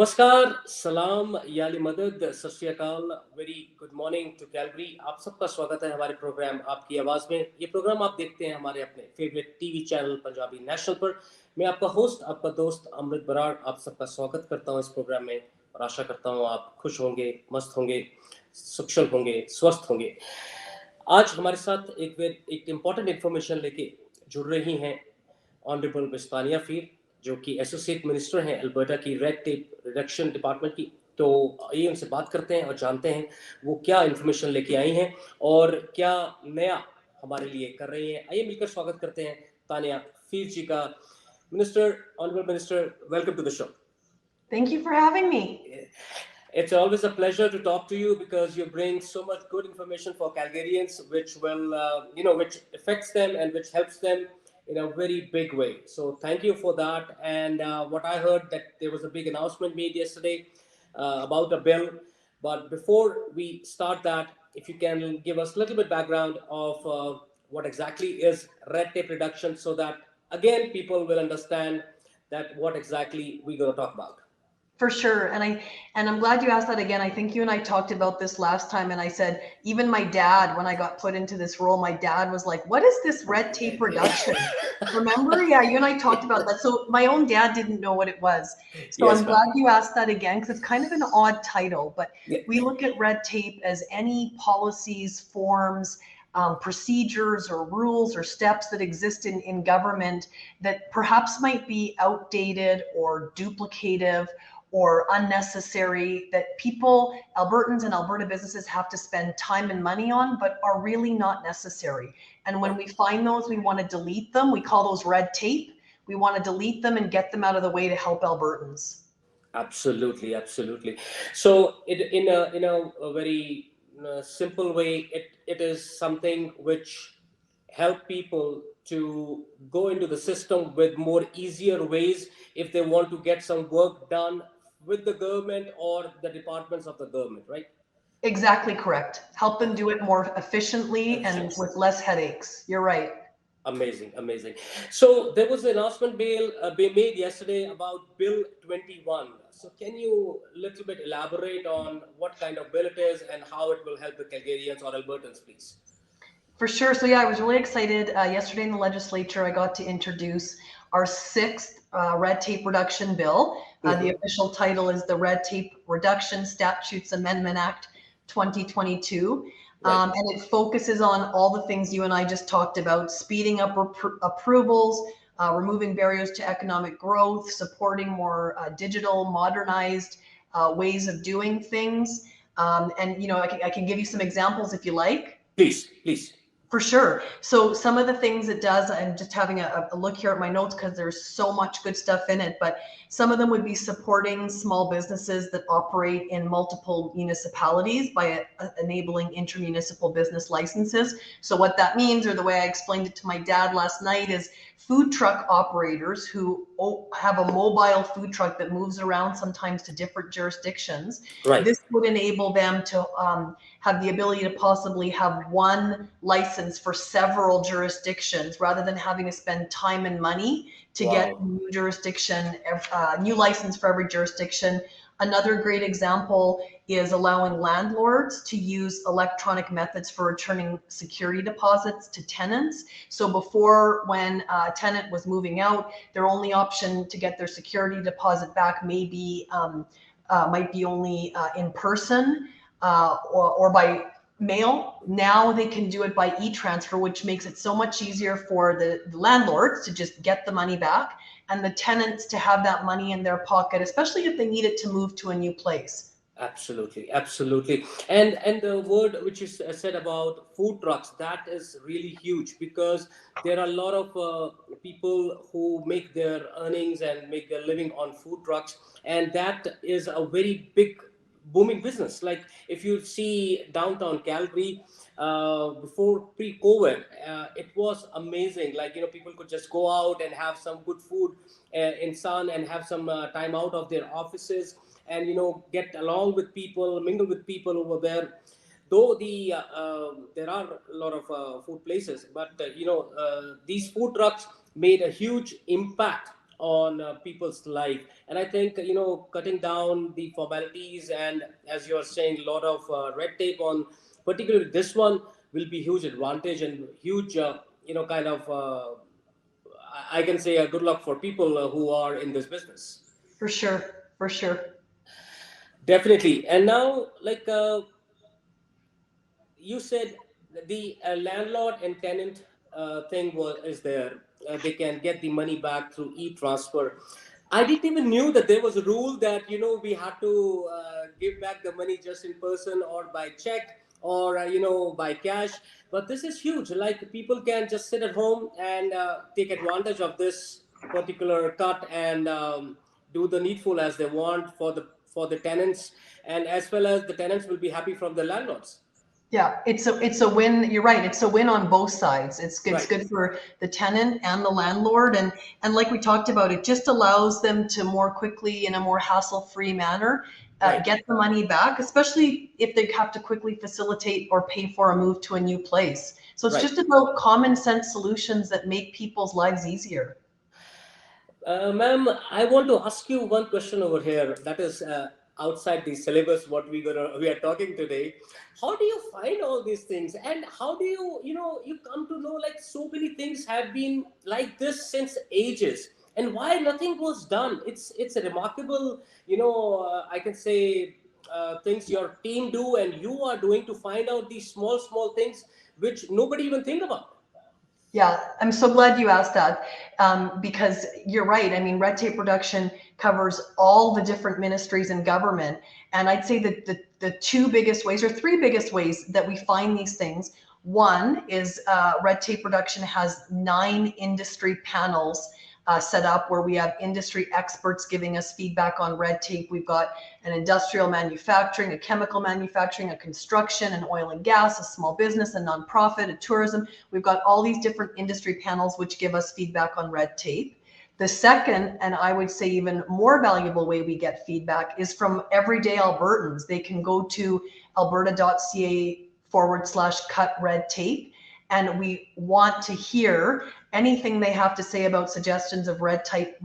नमस्कार, सलाम, याली मदद, Sat Sri Akal, very good morning to Calgary. आप सबका स्वागत है हमारे प्रोग्राम आपकी आवाज़ में। ये प्रोग्राम आप देखते हैं हमारे अपने favourite TV channel Punjabi national पर। मैं आपका होस्ट, आपका दोस्त अमृत बराड़, आप सबका स्वागत करता हूँ इस प्रोग्राम में और आशा करता हूँ आप खुश होंगे, मस्त होंगे, सुखल होंगे, स्वस्थ होंगे। आज हमारे साथ एक इम्पॉर्टेंट इन्फॉर्मेशन लेके जुड़ रही हैं ऑनरेबल मिस तानिया फीर, जो कि एसोसिएट मिनिस्टर हैं अल्बर्टा की रेड टेप रिडक्शन डिपार्टमेंट की। तो आइए उनसे बात करते हैं और जानते हैं वो क्या इन्फॉर्मेशन लेके आई हैं और क्या नया हमारे लिए कर रही हैं। आइए मिलकर स्वागत करते हैं तानिया फीर जी का। Minister, honourable minister, welcome to the show. Thank you for having me. It's always a pleasure to talk to you because you bring so much good information for Calgarians, which will, which affects them and which helps them in a very big way. So thank you for that. And what I heard that there was a big announcement made yesterday about a bill. But before we start that, if you can give us a little bit background of what exactly is red tape reduction, so that again people will understand that what exactly we're going to talk about. For sure. And I'm glad you asked that again. I think you and I talked about this last time, and I said even my dad, when I got put into this role, my dad was like, "What is this red tape reduction?" Remember? Yeah, you and I talked about that. So my own dad didn't know what it was. So Yes, I'm glad you asked that again, because it's kind of an odd title, but we look at red tape as any policies, forms, procedures or rules or steps that exist in government that perhaps might be outdated or duplicative or unnecessary, that people, Albertans and Alberta businesses, have to spend time and money on, but are really not necessary. And when we find those, we want to delete them. We call those red tape. We want to delete them and get them out of the way to help Albertans. Absolutely, absolutely. So, in a very simple way, it is something which help people to go into the system with more easier ways if they want to get some work done with the government or the departments of the government, right? Exactly correct. Help them do it more efficiently and with less headaches. You're right. Amazing, amazing. So there was an announcement being made yesterday about Bill 21. So can you a little bit elaborate on what kind of bill it is and how it will help the Calgarians or Albertans, please? For sure. So yeah, I was really excited. Yesterday in the legislature, I got to introduce our sixth red tape reduction bill. The official title is the Red Tape Reduction Statutes Amendment Act 2022. Right. And it focuses on all the things you and I just talked about: speeding up approvals, removing barriers to economic growth, supporting more digital, modernized ways of doing things. And I can give you some examples if you like. Please, please. For sure. So some of the things it does, I'm just having a look here at my notes because there's so much good stuff in it, but some of them would be supporting small businesses that operate in multiple municipalities by enabling intermunicipal business licenses. So what that means, or the way I explained it to my dad last night, is food truck operators who have a mobile food truck that moves around sometimes to different jurisdictions. Right. This would enable them to have the ability to possibly have one license for several jurisdictions rather than having to spend time and money to get a new jurisdiction, new license for every jurisdiction. Another great example is allowing landlords to use electronic methods for returning security deposits to tenants. So before, when a tenant was moving out, their only option to get their security deposit back might be only in person or by mail. Now they can do it by e-transfer, which makes it so much easier for the landlords to just get the money back and the tenants to have that money in their pocket, especially if they need it to move to a new place. Absolutely, absolutely. And the word which you said about food trucks, that is really huge because there are a lot of people who make their earnings and make their living on food trucks, and that is a very big booming business. Like if you see downtown Calgary, before pre-COVID, it was amazing. Like people could just go out and have some good food in sun and have some time out of their offices and get along with people, mingle with people over there. Though there are a lot of food places, but these food trucks made a huge impact on people's life. And I think, cutting down the formalities, and as you're saying, a lot of red tape on particularly this one will be huge advantage and huge, kind of, I can say a good luck for people who are in this business. For sure, for sure. Definitely. And now, like, you said, the landlord and tenant thing is there. They can get the money back through e-transfer. I didn't even knew that there was a rule that we had to give back the money just in person or by check or by cash. But this is huge. Like, people can just sit at home and take advantage of this particular cut and do the needful as they want for the tenants, and as well as the tenants will be happy from the landlords. Yeah, it's a win. You're right. It's a win on both sides. It's Right, good for the tenant and the landlord, and like we talked about, it just allows them to more quickly, in a more hassle-free manner, right, get the money back, especially if they have to quickly facilitate or pay for a move to a new place. So it's right. just about common sense solutions that make people's lives easier. Ma'am, I want to ask you one question over here. That is outside the syllabus. What we are talking today. How do you find all these things, and how do you come to know like so many things have been like this since ages, and why nothing was done? It's a remarkable, I can say, things your team do and you are doing to find out these small things which nobody even think about. Yeah, I'm so glad you asked that, because you're right. I mean, red tape reduction covers all the different ministries in government. And I'd say that the two biggest ways, or three biggest ways, that we find these things. One is red tape reduction has 9 industry panels set up where we have industry experts giving us feedback on red tape. We've got an industrial manufacturing, a chemical manufacturing, a construction, an oil and gas, a small business, a nonprofit, a tourism. We've got all these different industry panels which give us feedback on red tape. The second, and I would say even more valuable way we get feedback, is from everyday Albertans. They can go to alberta.ca/cut red tape, and we want to hear anything they have to say about suggestions of red tape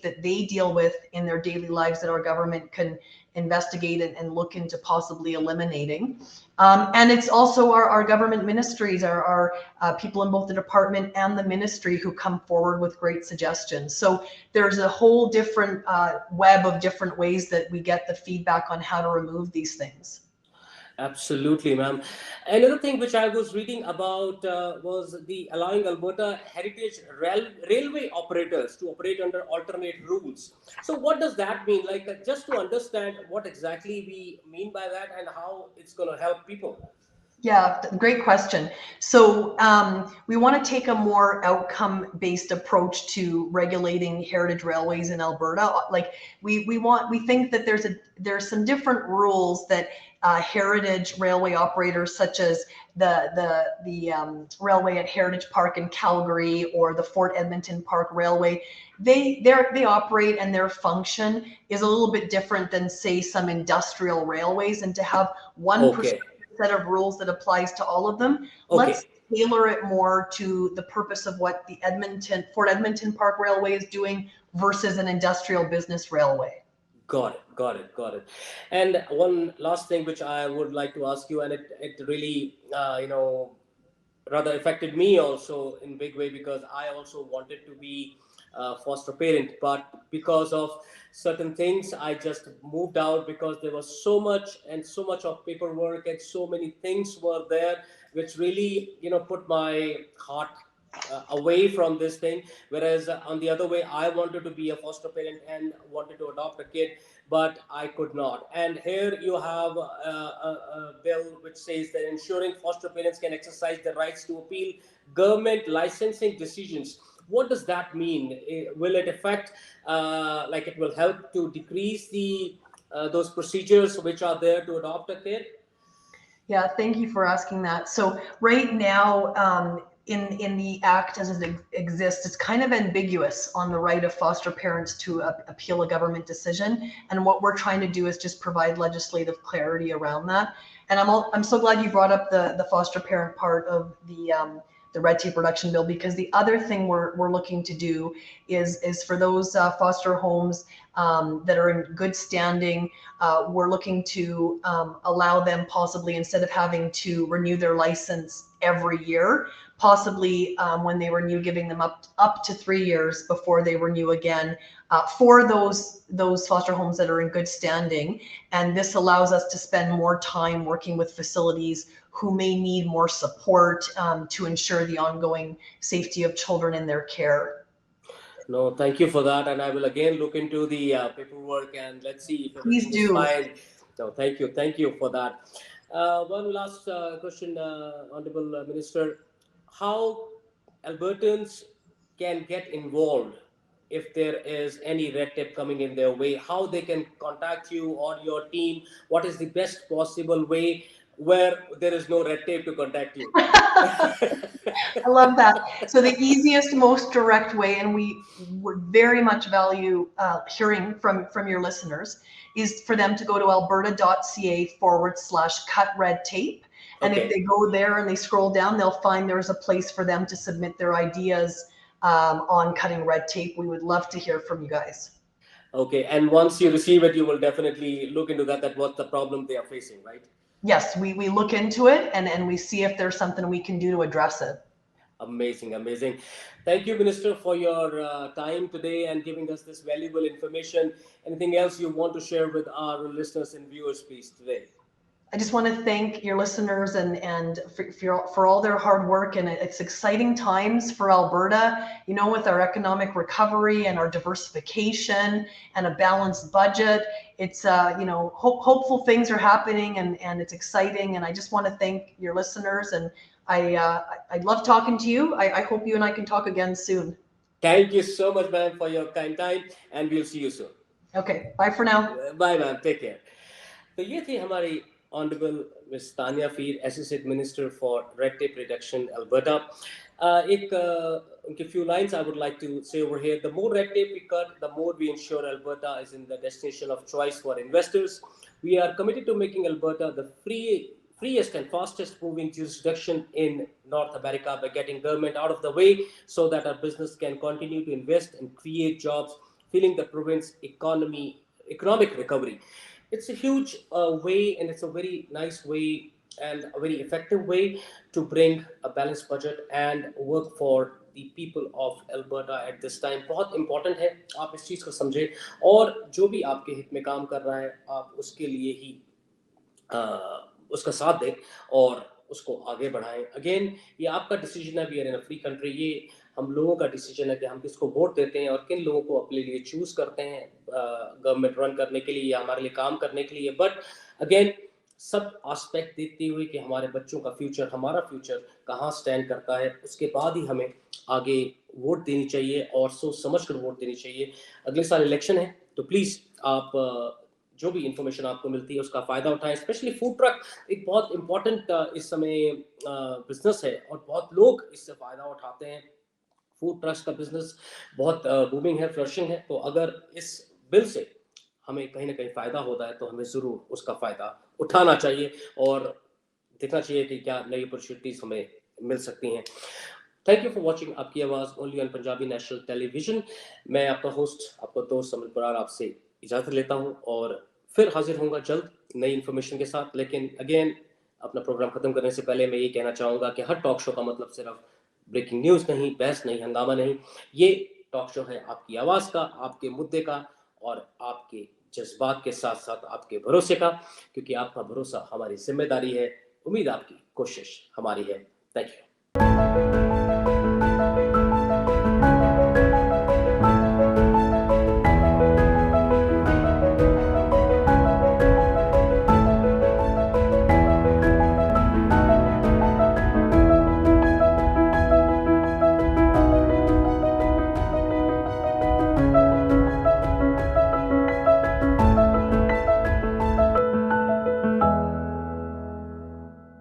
that they deal with in their daily lives that our government can investigate and look into possibly eliminating. And it's also our government ministries, our people in both the department and the ministry who come forward with great suggestions. So there's a whole different web of different ways that we get the feedback on how to remove these things. Absolutely, ma'am. Another thing which I was reading about was the allowing Alberta heritage railway operators to operate under alternate rules. So, what does that mean? Like, just to understand what exactly we mean by that and how it's going to help people. Yeah, great question. So we want to take a more outcome-based approach to regulating heritage railways in Alberta. Like we think that there's some different rules that heritage railway operators, such as the railway at Heritage Park in Calgary or the Fort Edmonton Park Railway, they operate, and their function is a little bit different than, say, some industrial railways. And to have one Okay, set of rules that applies to all of them. okay, Let's tailor it more to the purpose of what the Fort Edmonton Park Railway is doing versus an industrial business railway. got it, got it, got it. And one last thing which I would like to ask you, and it really, rather affected me also in big way, because I also wanted to be a foster parent, but because of certain things I just moved out, because there was so much of paperwork and so many things were there which really put my heart away from this thing. Whereas on the other way, I wanted to be a foster parent and wanted to adopt a kid, but I could not. And here you have a bill which says that ensuring foster parents can exercise their rights to appeal government licensing decisions. What does that mean? Will it affect, like it will help to decrease the those procedures which are there to adopt a kid? Yeah, thank you for asking that. So right now, in the act as it exists, it's kind of ambiguous on the right of foster parents to appeal a government decision. And what we're trying to do is just provide legislative clarity around that. And I'm so glad you brought up the foster parent part of the red tape reduction bill, because the other thing we're looking to do is for those foster homes that are in good standing, we're looking to allow them possibly, instead of having to renew their license every year, possibly when they renew, giving them up to 3 years before they renew again for those foster homes that are in good standing. And this allows us to spend more time working with facilities who may need more support to ensure the ongoing safety of children in their care. No, thank you for that, and I will again look into the paperwork and let's see if Please everything is do. fine. No, thank you for that. One last question, Honorable Minister: how Albertans can get involved if there is any red tape coming in their way? How they can contact you or your team? What is the best possible way where there is no red tape to contact you? I love that. So the easiest, most direct way, and we would very much value hearing from your listeners, is for them to go to alberta.ca/cut red tape. And if Okay. they go there and they scroll down, they'll find there's a place for them to submit their ideas on cutting red tape. We would love to hear from you guys. Okay, and once you receive it, you will definitely look into that what's the problem they are facing, right? Yes, we look into it and we see if there's something we can do to address it. Amazing, amazing. Thank you, Minister, for your time today and giving us this valuable information. Anything else you want to share with our listeners and viewers, please, today? I just want to thank your listeners and for all their hard work. And it's exciting times for Alberta, you know, with our economic recovery and our diversification and a balanced budget. It's, you know, hopeful things are happening and it's exciting. And I just want to thank your listeners. And I love talking to you. I hope you and I can talk again soon. Thank you so much, ma'am, for your kind time, and we'll see you soon. Okay, bye for now. Bye, ma'am. Take care. तो ये थी हमारी honourable Miss Tanya Fir, associate minister for red tape reduction Alberta. उनके few lines I would like to say over here: the more red tape we cut, the more we ensure Alberta is in the destination of choice for investors. We are committed to making Alberta the freest and fastest moving jurisdiction in North America by getting government out of the way so that our business can continue to invest and create jobs, fueling the province's economic recovery. It's a huge way, and it's a very nice way and a very effective way to bring a balanced budget and work for the people of Alberta at this time. बहुत important है आप इस चीज़ को समझें, और जो भी आपके हित में काम कर रहा है आप उसके लिए ही उसका साथ दें और उसको आगे बढ़ाएं. अगेन, ये आपका डिसीजन है. We are in a free country. ये हम लोगों का डिसीजन है कि हम किसको वोट देते हैं और किन लोगों को अपने लिए चूज करते हैं गवर्नमेंट रन करने के लिए या हमारे लिए काम करने के लिए. बट अगेन, सब एस्पेक्ट देखते हुए कि हमारे बच्चों का फ्यूचर, हमारा फ्यूचर कहाँ स्टैंड करता है, उसके बाद ही हमें आगे वोट देनी चाहिए और सोच समझ कर वोट देनी चाहिए. अगले साल इलेक्शन है, तो प्लीज़ आप जो भी इंफॉर्मेशन आपको मिलती है उसका फ़ायदा उठाएं. स्पेशली फूड ट्रक एक बहुत इंपॉर्टेंट इस समय बिजनेस है और बहुत लोग इससे फ़ायदा उठाते हैं. फूड ट्रक्स का बिजनेस बहुत बूमिंग है, फ्लरिशिंग है. तो अगर इस बिल से हमें कहीं ना कहीं फ़ायदा होता है तो हमें ज़रूर उसका फ़ायदा उठाना चाहिए और देखना चाहिए कि क्या नई अपॉर्चुनिटीज़ हमें मिल सकती हैं. थैंक यू फॉर वॉचिंग आपकी आवाज़ only on Punjabi national television. मैं आपका होस्ट, आपका दोस्त अमित बरार आपसे इजाज़त लेता हूँ और फिर हाजिर होऊंगा जल्द नई इन्फॉर्मेशन के साथ. लेकिन अगेन, अपना प्रोग्राम खत्म करने से पहले मैं ये कहना चाहूँगा कि हर टॉक शो का मतलब सिर्फ ब्रेकिंग न्यूज़ नहीं, बहस नहीं, हंगामा नहीं. ये टॉक शो है आपकी आवाज़ का, आपके मुद्दे का और आपके जज्बात के साथ साथ आपके भरोसे का, क्योंकि आपका भरोसा हमारी जिम्मेदारी है. उम्मीद आपकी कोशिश हमारी है. Thank you.